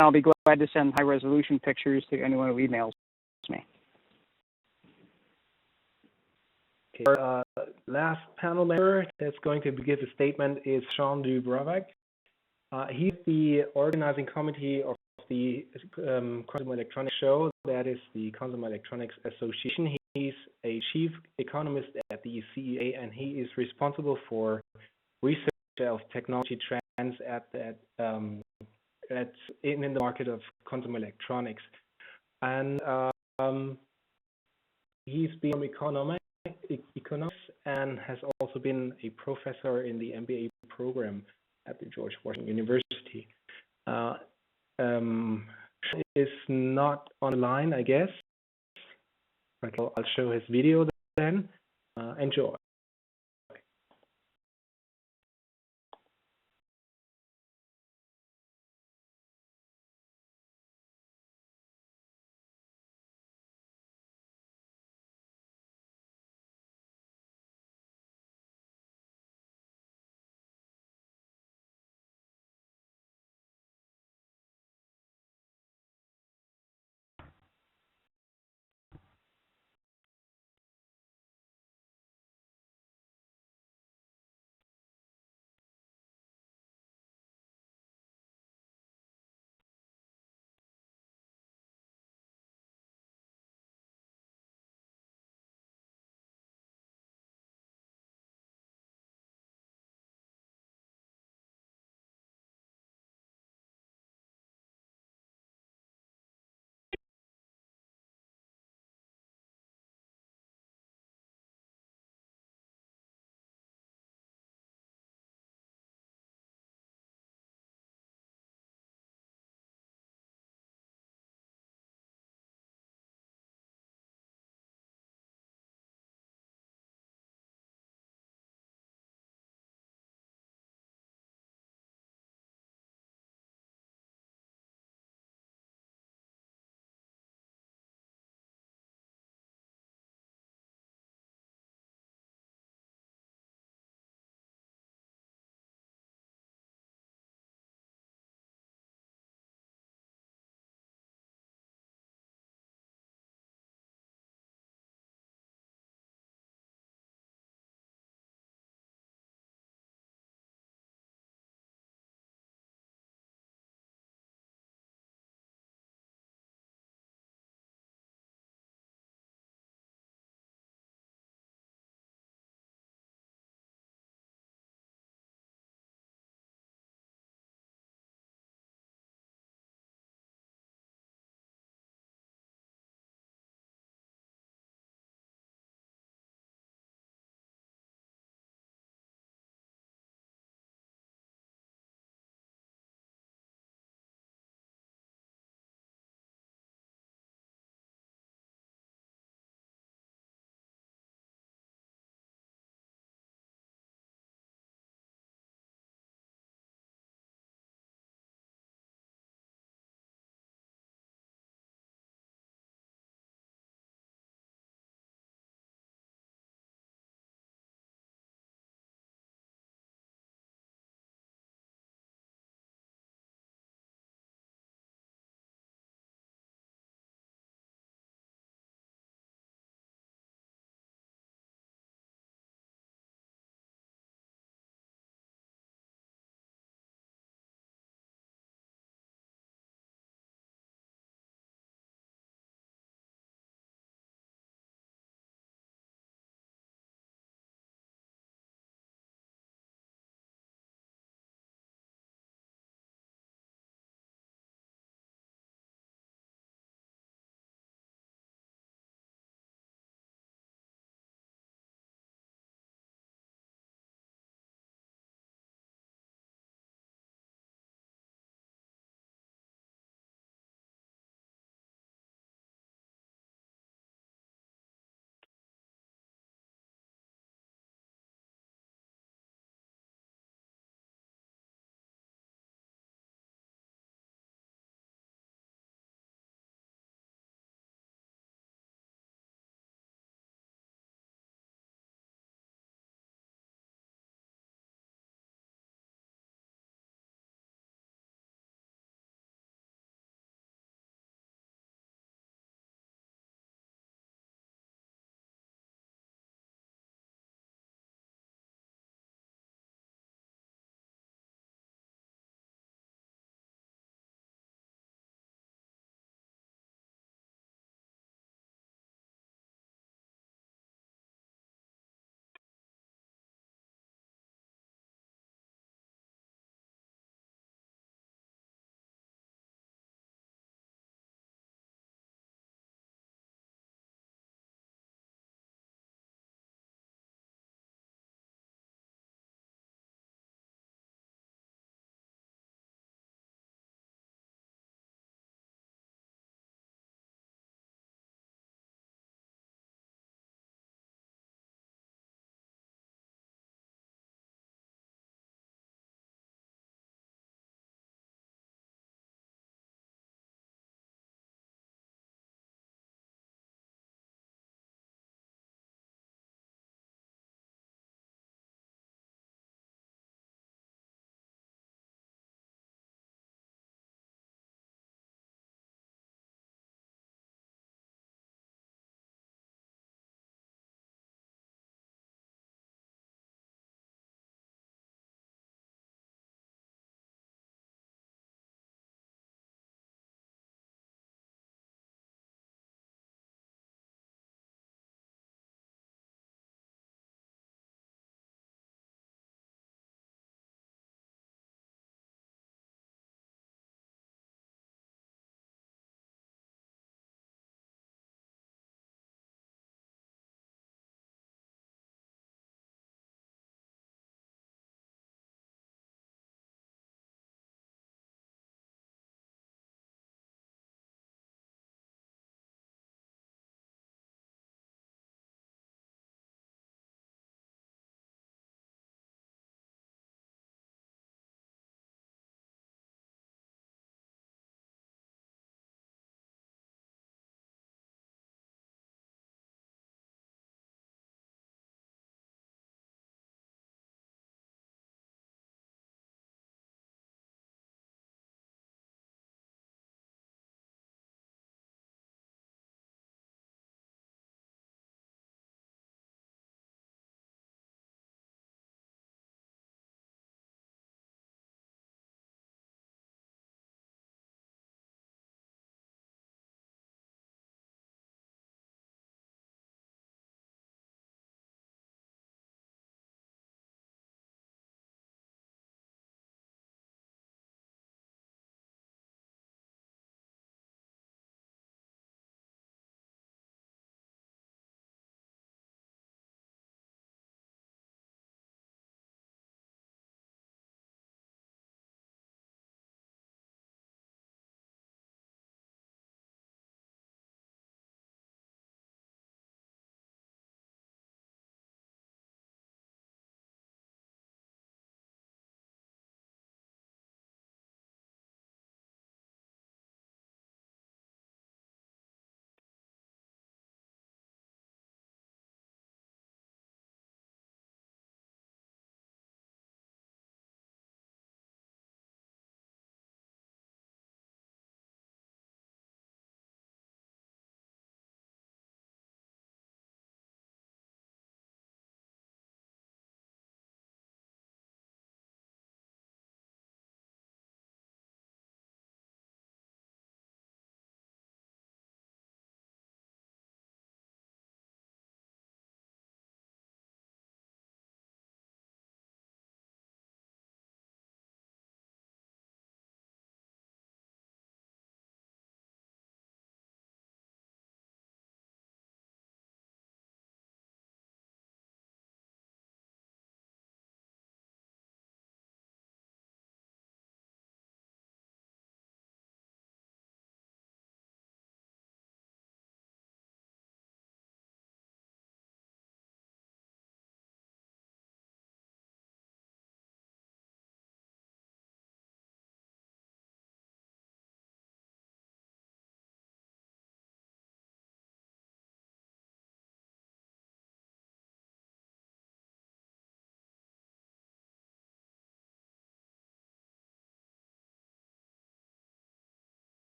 I'll be glad to send high-resolution pictures to anyone who emails me. Okay. Our last panel member that's going to give a statement is Sean Dubrovak. He's the organizing committee of the Consumer Electronics Show. That is the Consumer Electronics Association. He's a chief economist at the ICCE, and he is responsible for research of technology trends in the market of consumer electronics. And he's been economics and has also been a professor in the MBA program at the George Washington University. Is not online, I guess. I'll show his video then. Enjoy.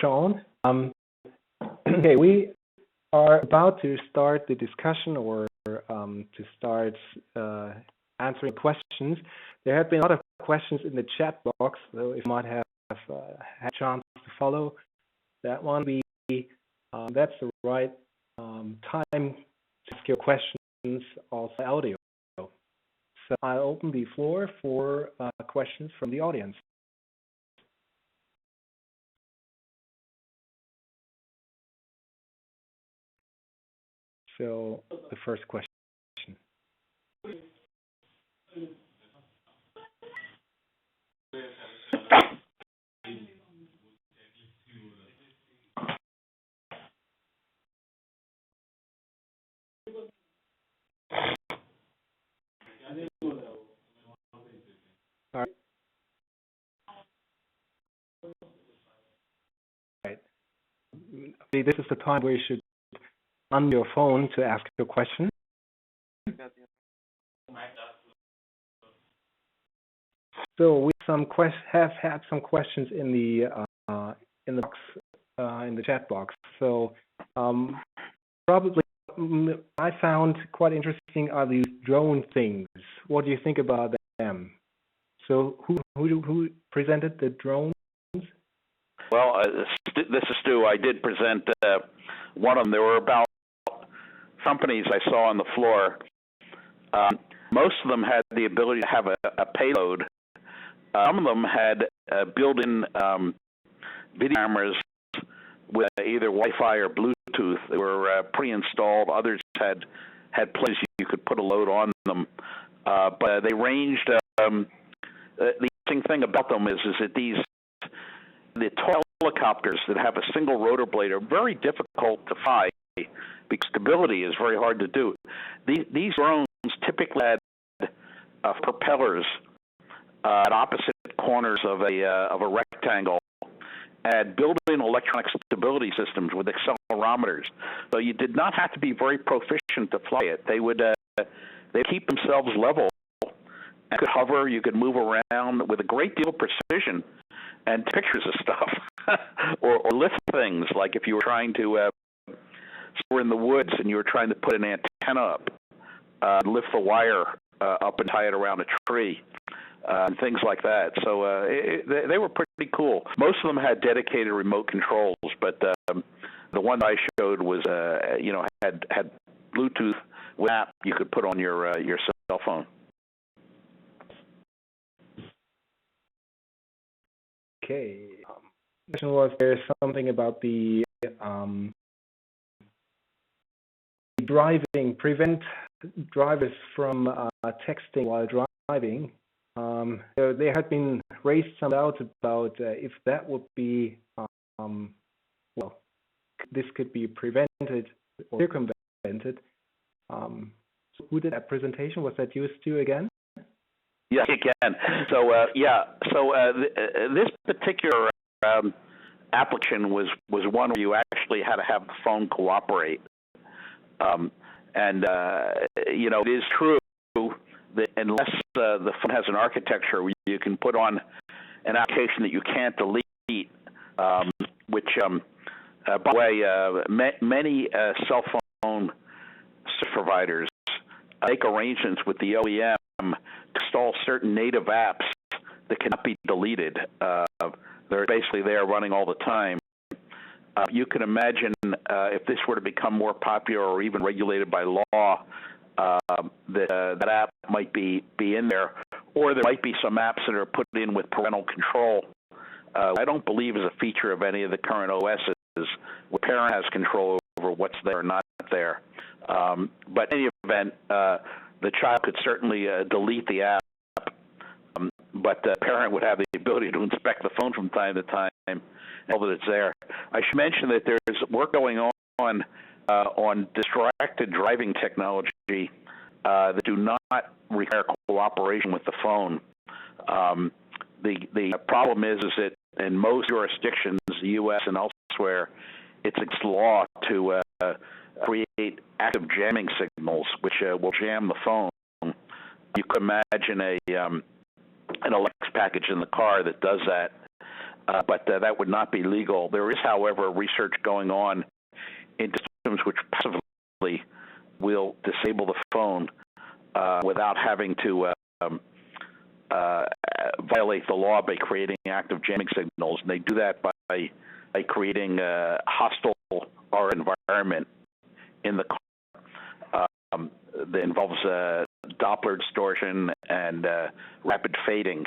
Sean. Okay, we are about to start the discussion or to start answering questions. There have been a lot of questions in the chat box, so if you might have had a chance to follow that one, that's the right time to ask your questions, also audio. So I'll open the floor for questions from the audience. So the first question. All right. This is the time where you should on your phone to ask your question. So we have had some questions in the box, in the chat box. So probably I found quite interesting are these drone things. What do you think about them? So who presented the drones? Well, this is Stu. I did present one of them. There were about companies I saw on the floor. Most of them had the ability to have a payload. Some of them had built-in video cameras with either Wi-Fi or Bluetooth. They were pre-installed. Others had places you could put a load on them. But they ranged. The interesting thing about them is that the helicopters that have a single rotor blade are very difficult to fly because stability is very hard to do. These drones typically had propellers at opposite corners of a rectangle, and built-in electronic stability systems with accelerometers. So you did not have to be very proficient to fly it. They would they keep themselves level and could hover. You could move around with a great deal of precision and pictures of stuff, or lift things like if you were trying to we're in the woods and you were trying to put an antenna up, lift the wire up and tie it around a tree. And things like that. So they were pretty cool. Most of them had dedicated remote controls, but the one I showed was, had Bluetooth with app you could put on your cell phone. Okay. The question was there something about the driving, prevent drivers from texting while driving. So there had been raised some doubts about if that would be, this could be prevented or circumvented. So who did that presentation? Was that you, Stu, again? Yes, again. So this particular application was one where you actually had to have the phone cooperate, it is true that unless the phone has an architecture where you can put on an application that you can't delete, which, by the way, many cell phone providers make arrangements with the OEM to install certain native apps that cannot be deleted. They're basically there running all the time. You can imagine if this were to become more popular or even regulated by law, that app might be in there, or there might be some apps that are put in with parental control. I don't believe is a feature of any of the current OSs where parent has control over what's there or not there. But in any event, the child could certainly delete the app, but the parent would have the ability to inspect the phone from time to time and know that it's there. I should mention that there's work going on distracted driving technology that do not require cooperation with the phone. The problem is that in most jurisdictions, the U.S. and elsewhere, it's against law to create active jamming signals, which will jam the phone. You could imagine an Alexa package in the car that does that. but that would not be legal. There is, however, research going on in systems which passively will disable the phone without having to violate the law by creating active jamming signals. And they do that by creating a hostile or environment in the car that involves Doppler distortion and rapid fading,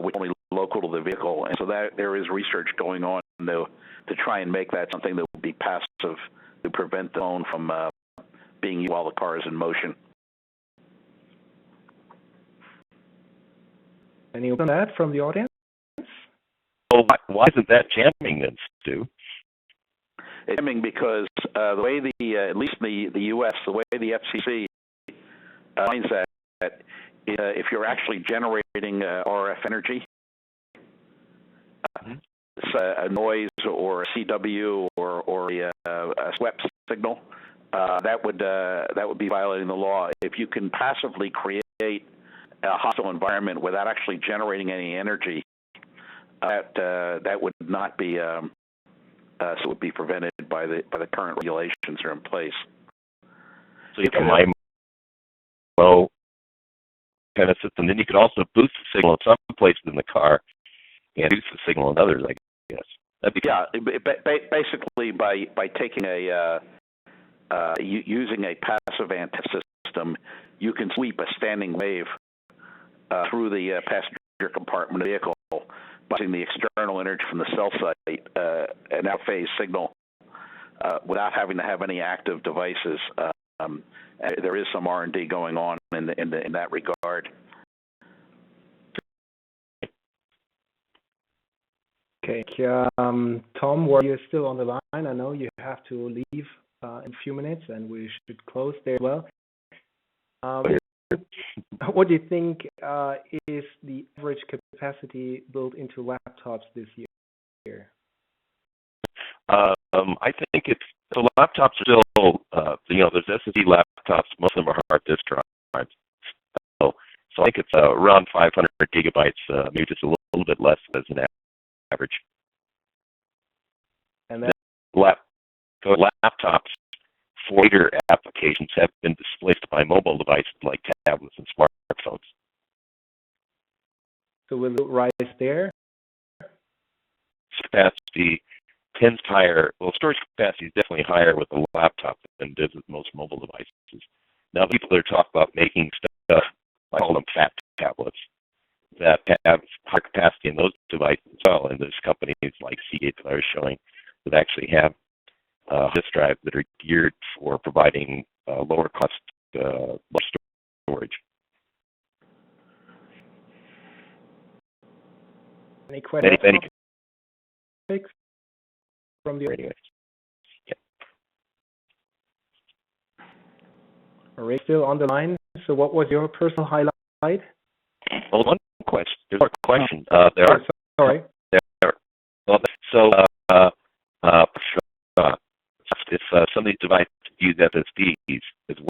which is only local to the vehicle. And so there is research going on to try and make that something that would be passive to prevent the phone from being used while the car is in motion. Any on that from the audience? Well, why isn't that jamming then, Stu? It's jamming because the way at least in the U.S., the way the FCC finds that if you're actually generating RF energy, a noise or a CW or a SWEP signal, that would be violating the law. If you can passively create a hostile environment without actually generating any energy, that would not be so it would be prevented by the current regulations that are in place. So you can MIMO kind of system. Then you could also boost the signal in some places in the car and reduce the signal in others, I guess. Basically by taking using a passive antenna system, you can sweep a standing wave through the passenger compartment of the vehicle, using the external energy from the cell site, an out-phase signal, without having to have any active devices. There is some R&D going on in that regard. Okay, Tom, were you still on the line? I know you have to leave in a few minutes, and we should close there as well. What do you think is the average capacity built into laptops this year? I think the laptops are still, there's SSD laptops, most of them are hard disk drives. So I think it's around 500 gigabytes, maybe just a little bit less as an average. And then laptops for later applications have been displaced by mobile devices like tablets and smartphones. So will it rise there? Capacity tends higher. Well, storage capacity is definitely higher with a laptop than it is with most mobile devices. Now, people that talk about making stuff, I call them fat tablets, that have high capacity in those devices as well. And there's companies like Seagate that I was showing that actually have disk drives that are geared for providing lower cost storage. Any questions from the audience? Yeah. Are we still on the line? So what was your personal highlight? Well, one question. There's a question. Sorry. Well, so if some of these devices use SSDs as well,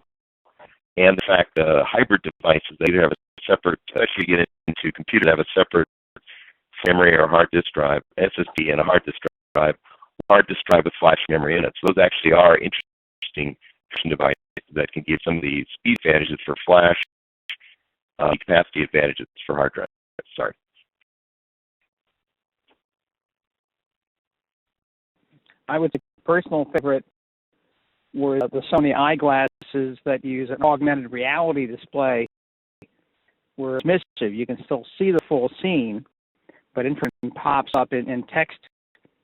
and in fact, hybrid devices, they either have a separate, actually get into computers, have a separate memory or hard disk drive, SSD and a hard disk drive with flash memory in it. So those actually are interesting devices that can give some of the speed advantages for flash, capacity advantages for hard drives. Sorry. I would say personal favorite were the Sony eyeglasses that use an augmented reality display where it's dismissive. You can still see the full scene, but information pops up in text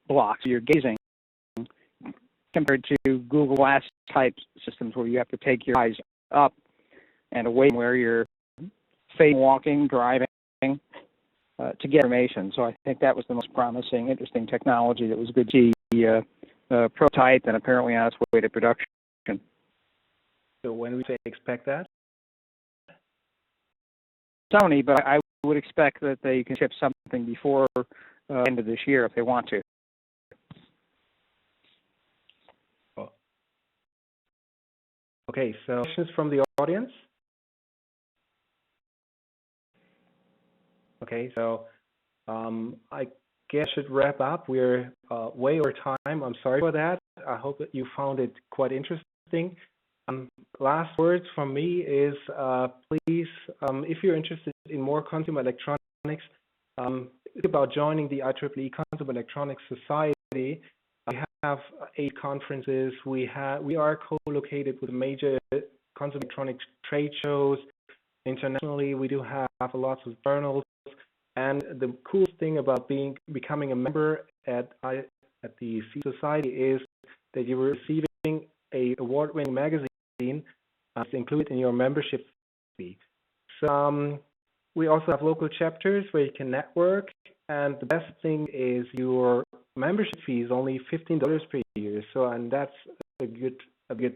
blocks. You're gazing compared to Google Glass type systems where you have to take your eyes up and away from where you're facing, walking, driving to get information. So I think that was the most promising, interesting technology that was good to see prototype and apparently on its way to production. So when we say expect that? Sony, but I would expect that they can ship something before end of this year if they want to. Okay, so questions from the audience? Okay, so I guess I should wrap up. We're way over time. I'm sorry for that. I hope that you found it quite interesting. Last words from me is please, if you're interested in more consumer electronics, think about joining the IEEE Consumer Electronics Society. We have 8 conferences. We are co-located with major consumer electronics trade shows. Internationally, we do have lots of journals. And the coolest thing about becoming a member at the Society is that you're receiving a award-winning magazine that's included in your membership fee. So we also have local chapters where you can network, and the best thing is your membership fee is only $15 per year. So, and that's a good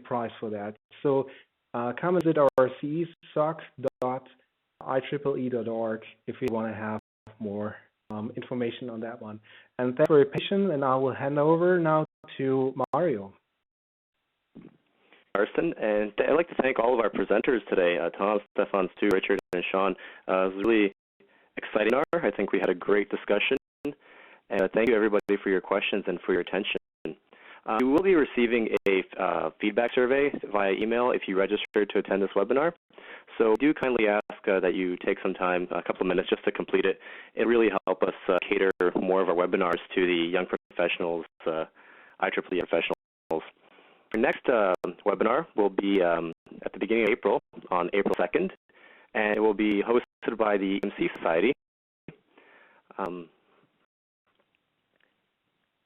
price for that. So come visit our cesoc.ieee.org if you want to have more information on that one. And thanks for your patience, and I will hand over now to Mario. Carsten, and I'd like to thank all of our presenters today, Tom, Stefan, Stu, Richard, and Sean. It was really exciting. I think we had a great discussion, and thank you everybody for your questions and for your attention. You will be receiving a feedback survey via email if you register to attend this webinar. So do kindly ask that you take some time, a couple of minutes, just to complete it. It really help us cater more of our webinars to the young professionals, IEEE professionals. Our next webinar will be at the beginning of April, on April 2nd, and it will be hosted by the EMC Society.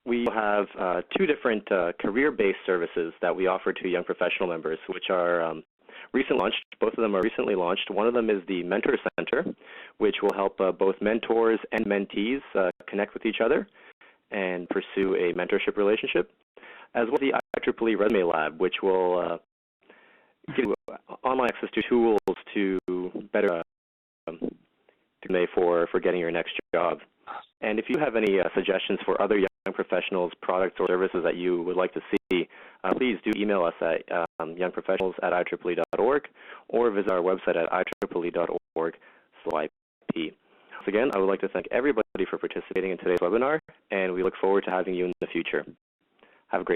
We have 2 different career-based services that we offer to young professional members, which are recently launched. Both of them are recently launched. One of them is the Mentor Center, which will help both mentors and mentees connect with each other and pursue a mentorship relationship, as well as the IEEE Resume Lab, which will give you online access to tools to better for getting your next job. And if you have any suggestions for other young professionals, products, or services that you would like to see, please do email us at youngprofessionals@IEEE.org or visit our website at IEEE.org/IP. Once again, I would like to thank everybody for participating in today's webinar, and we look forward to having you in the future. Have a great